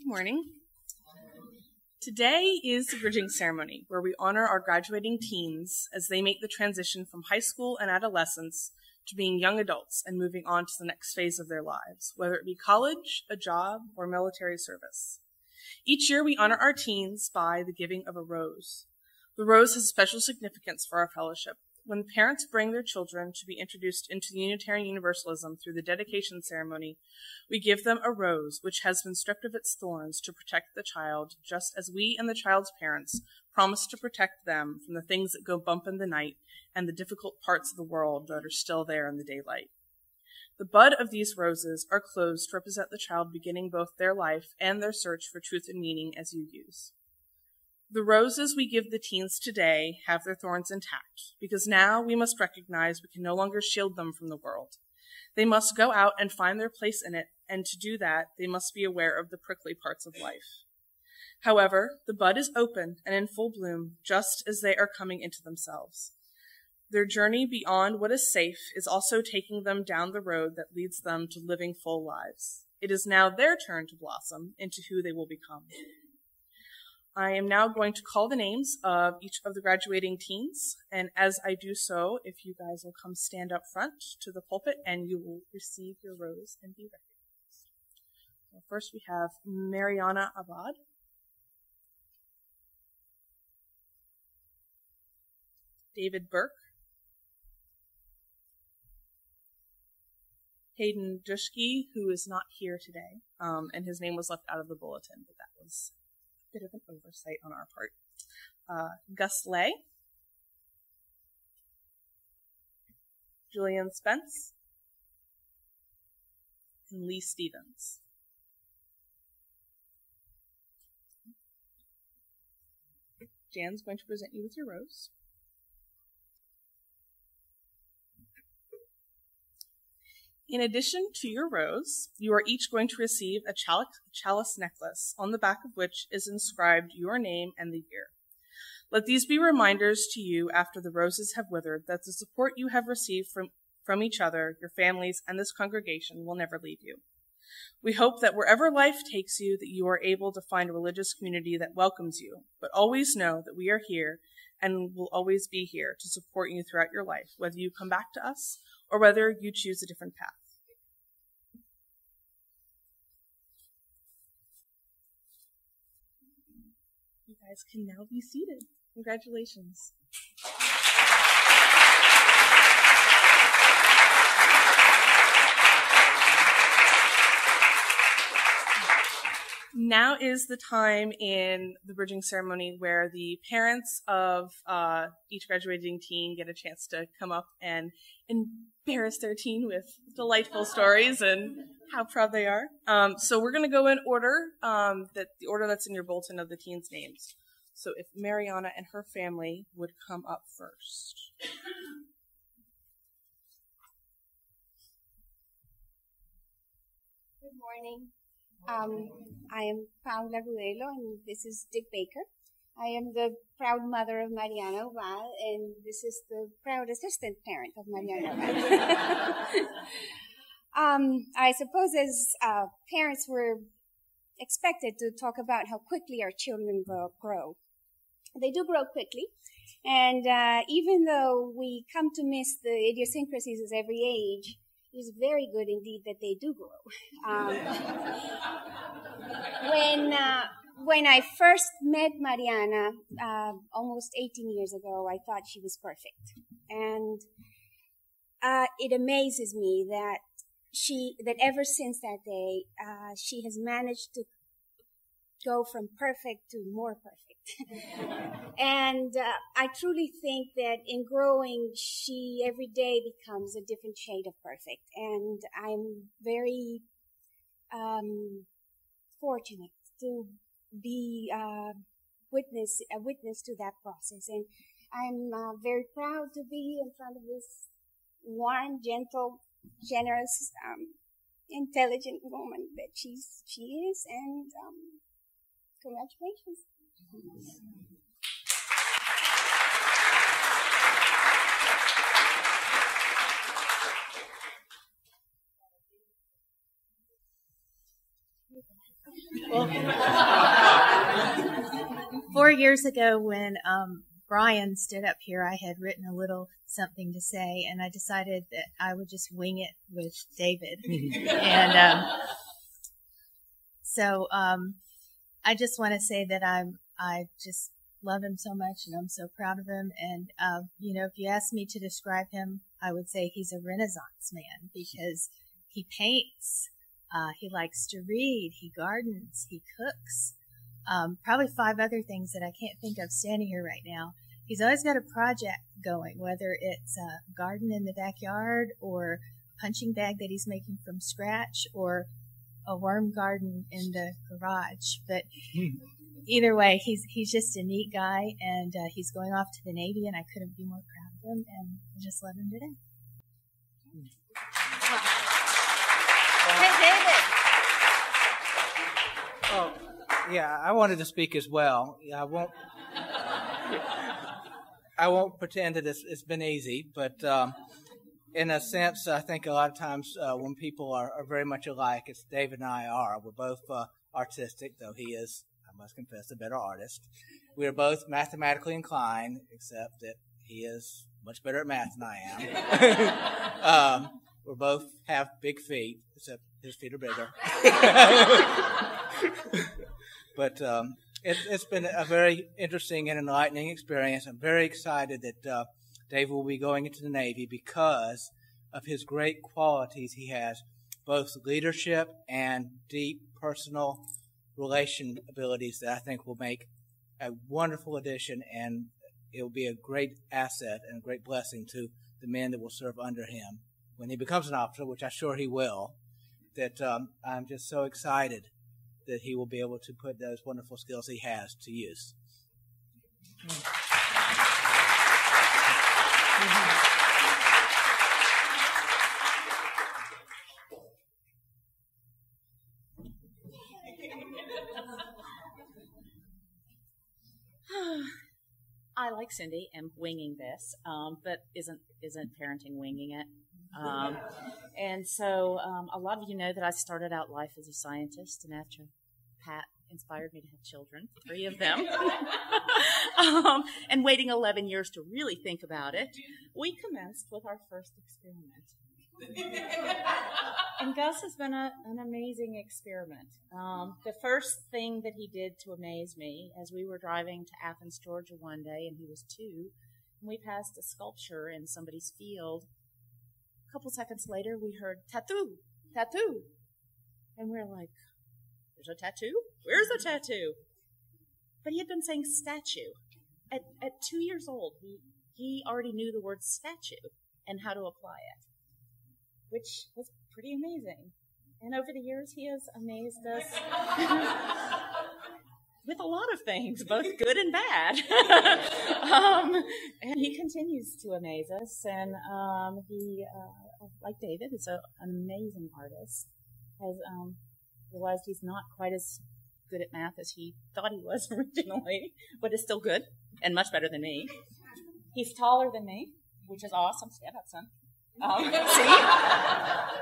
Good morning. Today is the bridging ceremony, where we honor our graduating teens as they make the transition from high school and adolescence to being young adults and moving on to the next phase of their lives, whether it be college, a job, or military service. Each year we honor our teens by the giving of a rose. The rose has special significance for our fellowship. When parents bring their children to be introduced into Unitarian Universalism through the dedication ceremony, we give them a rose which has been stripped of its thorns to protect the child, just as we and the child's parents promise to protect them from the things that go bump in the night and the difficult parts of the world that are still there in the daylight. The bud of these roses are closed to represent the child beginning both their life and their search for truth and meaning as you use. The roses we give the teens today have their thorns intact, because now we must recognize we can no longer shield them from the world. They must go out and find their place in it, and to do that, they must be aware of the prickly parts of life. However, the bud is open and in full bloom, just as they are coming into themselves. Their journey beyond what is safe is also taking them down the road that leads them to living full lives. It is now their turn to blossom into who they will become. I am now going to call the names of each of the graduating teens, and as I do so, if you guys will come stand up front to the pulpit and you will receive your rose and be recognized. So first we have Mariana Aubad, David Burke, Hayden Dushki, who is not here today, and his name was left out of the bulletin, but that was bit of an oversight on our part. Gus Lay, Julian Spence, and Lee Stevens. Jan's going to present you with your rose. In addition to your rose, you are each going to receive a chalice necklace, on the back of which is inscribed your name and the year. Let these be reminders to you after the roses have withered that the support you have received from each other, your families, and this congregation will never leave you. We hope that wherever life takes you, that you are able to find a religious community that welcomes you, but always know that we are here and will always be here to support you throughout your life, whether you come back to us or whether you choose a different path. You guys can now be seated. Congratulations. Now is the time in the bridging ceremony where the parents of each graduating teen get a chance to come up and embarrass their teen with delightful stories and how proud they are. So we're going to go in order, the order that's in your bulletin of the teens' names. So if Mariana and her family would come up first. Good morning. I am Paula Gudelo, and this is Dick Baker. I am the proud mother of Mariana Aubad, and this is the proud assistant parent of Mariana Aubad. I suppose as parents, we're expected to talk about how quickly our children grow. They do grow quickly, and even though we come to miss the idiosyncrasies of every age, it's very good indeed that they do grow. When I first met Mariana, almost 18 years ago, I thought she was perfect. And it amazes me that ever since that day, she has managed to go from perfect to more perfect. And I truly think that in growing, she every day becomes a different shade of perfect. And I'm very fortunate to be a witness to that process. And I'm very proud to be in front of this warm, gentle, generous, intelligent woman that she is. And congratulations. Well, 4 years ago when Brian stood up here, I had written a little something to say, and I decided that I would just wing it with David. And so I just want to say that I just love him so much, and I'm so proud of him. And, if you ask me to describe him, I would say he's a Renaissance man because he paints, he likes to read, he gardens, he cooks, probably 5 other things that I can't think of standing here right now. He's always got a project going, whether it's a garden in the backyard or punching bag that he's making from scratch or a worm garden in the garage. But either way, he's just a neat guy, and he's going off to the Navy, and I couldn't be more proud of him, and I just love him today. Hey, David. Oh, yeah, I wanted to speak as well. Yeah, I won't pretend that it's been easy, but in a sense, I think a lot of times when people are very much alike, as David and I are, we're both artistic, though he is, I must confess, a better artist. We are both mathematically inclined, except that he is much better at math than I am. We both have big feet, except his feet are bigger. But it's been a very interesting and enlightening experience. I'm very excited that Dave will be going into the Navy because of his great qualities. He has both leadership and deep personal relation abilities that I think will make a wonderful addition, and it will be a great asset and a great blessing to the men that will serve under him when he becomes an officer, which I'm sure he will. That I'm just so excited that he will be able to put those wonderful skills he has to use. I, like Cindy, am winging this, but isn't parenting winging it. And so a lot of you know that I started out life as a scientist, and after Pat inspired me to have children, 3 of them, and waiting 11 years to really think about it, we commenced with our first experiment. And Gus has been an amazing experiment. The first thing that he did to amaze me, as we were driving to Athens, Georgia one day, and he was 2, and we passed a sculpture in somebody's field. A couple seconds later, we heard, tattoo, tattoo. And we're like, there's a tattoo? Where's the tattoo? But he had been saying statue. At 2 years old, he already knew the word statue and how to apply it, which was pretty amazing. And over the years, he has amazed us with a lot of things, both good and bad. And he continues to amaze us. And he, like David, is an amazing artist. Has realized he's not quite as good at math as he thought he was originally, but is still good and much better than me. He's taller than me, which is awesome. Stand up, son. See?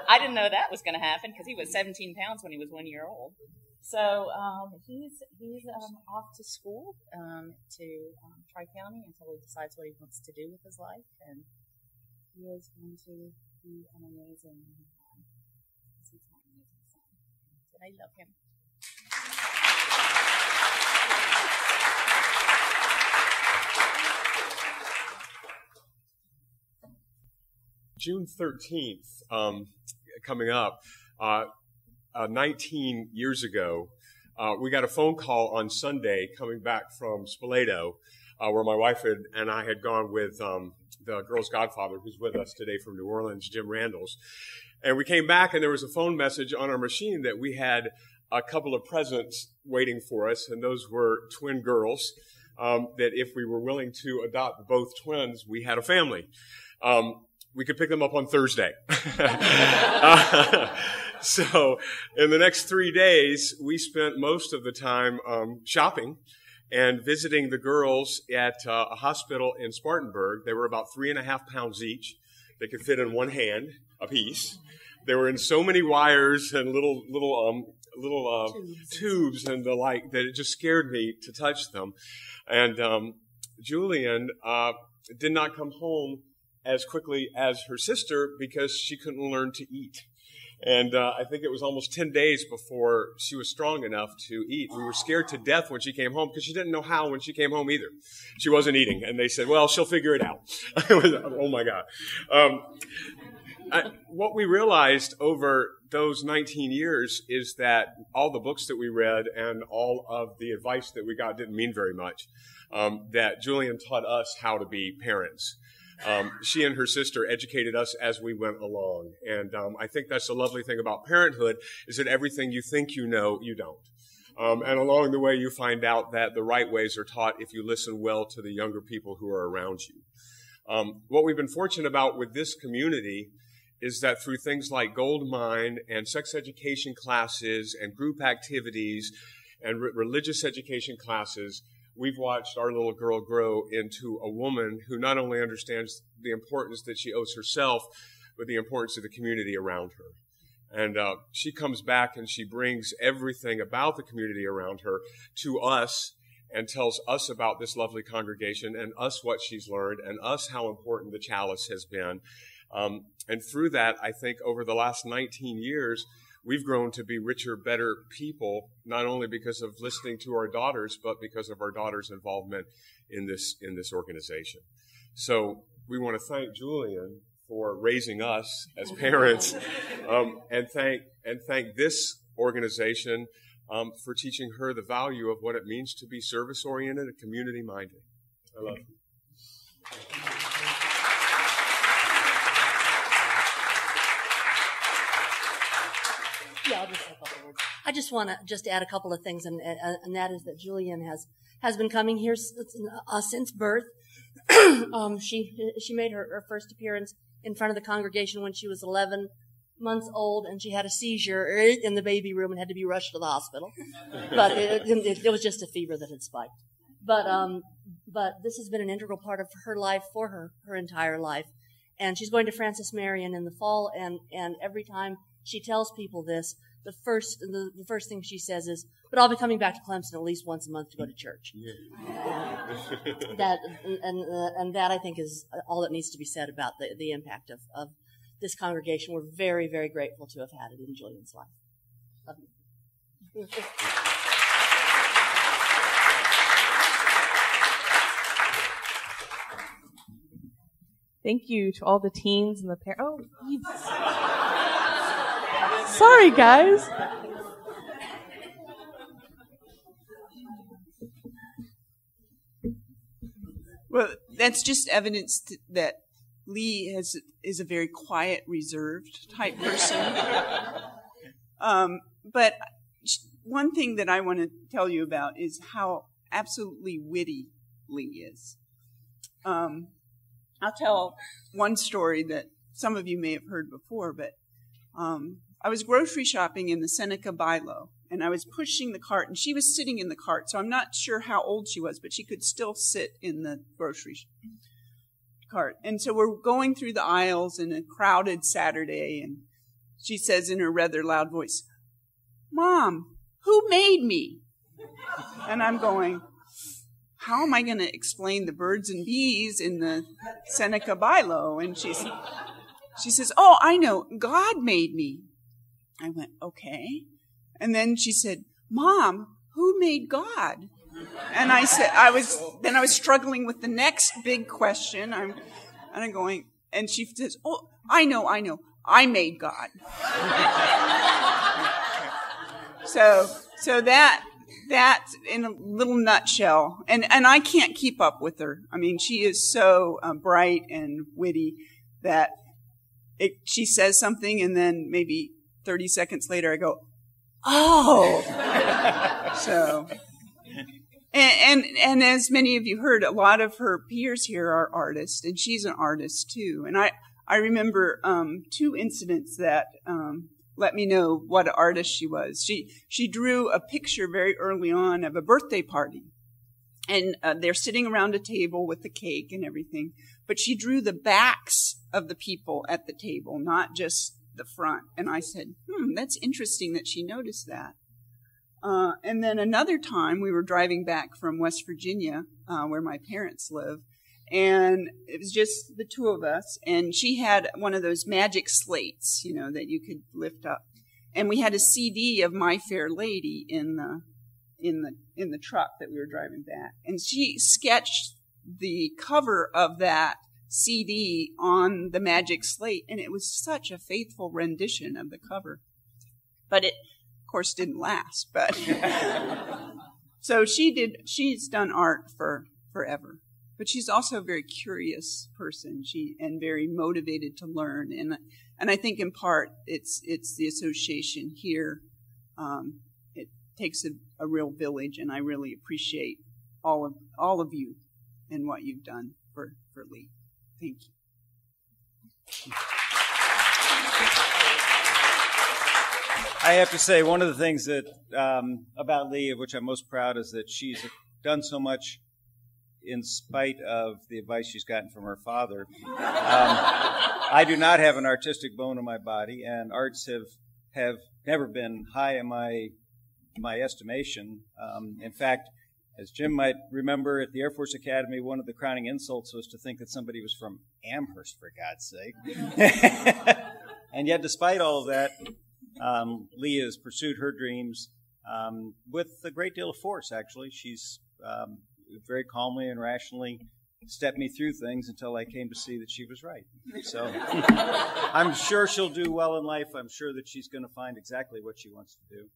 I didn't know that was going to happen because he was 17 pounds when he was 1 year old. So he's off to school to Tri-County until he decides what he wants to do with his life, and he is going to be an amazing man. He's my amazing son, and I love him. June 13th, coming up, 19 years ago, we got a phone call on Sunday coming back from Spoleto, where my wife and I had gone with the girl's godfather, who's with us today from New Orleans, Jim Randalls. And we came back, and there was a phone message on our machine that we had a couple of presents waiting for us, and those were twin girls, that if we were willing to adopt both twins, we had a family. We could pick them up on Thursday. So in the next 3 days, we spent most of the time shopping and visiting the girls at a hospital in Spartanburg. They were about 3.5 pounds each. They could fit in one hand apiece. They were in so many wires and little tubes and the like, that it just scared me to touch them. And Julian did not come home as quickly as her sister because she couldn't learn to eat. And I think it was almost 10 days before she was strong enough to eat. We were scared to death when she came home because she didn't know how when she came home either. She wasn't eating. And they said, well, she'll figure it out. Oh, my God. What we realized over those 19 years is that all the books that we read and all of the advice that we got didn't mean very much. That Julian taught us how to be parents. She and her sister educated us as we went along. And I think that's the lovely thing about parenthood, is that everything you think you know, you don't. And along the way, you find out that the right ways are taught if you listen well to the younger people who are around you. What we've been fortunate about with this community is that through things like Gold Mine and sex education classes and group activities and religious education classes, we've watched our little girl grow into a woman who not only understands the importance that she owes herself, but the importance of the community around her. And she comes back and she brings everything about the community around her to us and tells us about this lovely congregation and us what she's learned and us how important the chalice has been. And through that, I think over the last 19 years, we've grown to be richer, better people, not only because of listening to our daughters, but because of our daughters' involvement in this organization. So we want to thank Julian for raising us as parents, and thank this organization for teaching her the value of what it means to be service-oriented and community-minded. I love you. Yeah, I'll just say a couple words. I just want to add a couple of things, and that is that Julian has been coming here since birth. She made her first appearance in front of the congregation when she was 11 months old, and she had a seizure in the baby room and had to be rushed to the hospital. But it was just a fever that had spiked. But this has been an integral part of her life for her entire life. And she's going to Francis Marion in the fall, and every time she tells people this, the first thing she says is, "But I'll be coming back to Clemson at least once a month to go to church." That I think is all that needs to be said about the impact of this congregation. We're very, very grateful to have had it in Julian's life. Love you. Thank you to all the teens and the parents. Sorry, guys. Well, that's just evidence that Lee is a very quiet, reserved type person. But one thing that I want to tell you about is how absolutely witty Lee is. I'll tell one story that some of you may have heard before, but I was grocery shopping in the Seneca Bilo, and I was pushing the cart, and she was sitting in the cart, so I'm not sure how old she was, but she could still sit in the grocery cart. And so we're going through the aisles in a crowded Saturday, and she says in her rather loud voice, "Mom, who made me?" And I'm going, how am I going to explain the birds and bees in the Seneca Bilo? And she says, "Oh, I know, God made me." I went, "Okay." And then she said, "Mom, who made God?" And I said, I was struggling with the next big question. I'm going, and she says, "Oh, I know, I made God." So that's in a little nutshell. And I can't keep up with her. I mean, she is so bright and witty that she says something, and then maybe 30 seconds later I go, "Oh." So, and as many of you heard, a lot of her peers here are artists, and she's an artist too. And I remember two incidents that let me know what an artist she was. She drew a picture very early on of a birthday party. And they're sitting around a table with the cake and everything. But she drew the backs of the people at the table, not just the front. And I said, that's interesting that she noticed that. And then another time we were driving back from West Virginia, where my parents live, and it was just the two of us, and she had one of those magic slates, that you could lift up. And we had a CD of My Fair Lady in the truck that we were driving back. And she sketched the cover of that CD on the magic slate, and it was such a faithful rendition of the cover. But it, of course, didn't last. But so she's done art for forever. But she's also a very curious person. And very motivated to learn. And I think in part it's the association here. It takes a real village, and I really appreciate all of you and what you've done for Lee. Thank you. I have to say, one of the things that about Lee, of which I'm most proud, is that she's done so much in spite of the advice she's gotten from her father. I do not have an artistic bone in my body, and arts have never been high in my estimation. In fact, as Jim might remember, at the Air Force Academy, one of the crowning insults was to think that somebody was from Amherst, for God's sake. And yet, despite all of that, Lee has pursued her dreams with a great deal of force, actually. She's very calmly and rationally stepped me through things until I came to see that she was right. So I'm sure she'll do well in life. I'm sure that she's going to find exactly what she wants to do.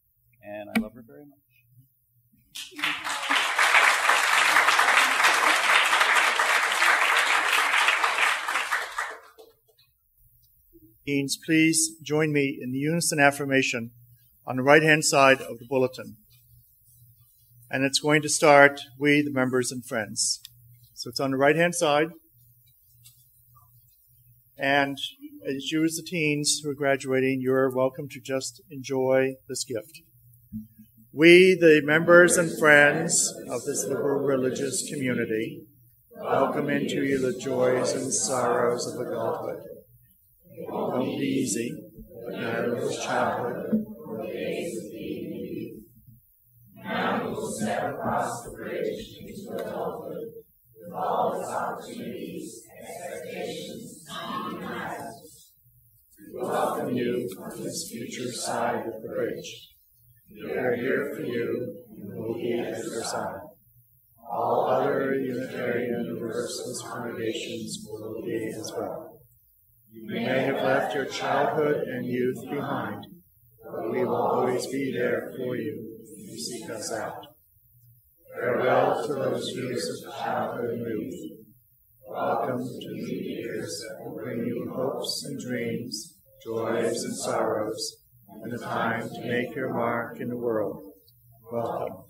And I love her very much. Deans, please join me in the unison affirmation on the right-hand side of the bulletin. And it's going to start, we, the members and friends. So it's on the right-hand side. And as you as the teens who are graduating, you're welcome to just enjoy this gift. We, the members and friends of this liberal religious community, welcome into you the joys and sorrows of adulthood. It won't be easy, but neither was childhood or the days of being in youth. Now we will step across the bridge into adulthood with all its opportunities, expectations, and demands. We welcome you on this future side of the bridge. We are here for you and will be at your side. All other Unitarian Universalist congregations will be as well. You may have left your childhood and youth behind, but we will always be there for you if you seek us out. Farewell to those years of childhood and youth. Welcome to the years that will bring you hopes and dreams, joys and sorrows, and the time to make your mark in the world. Welcome.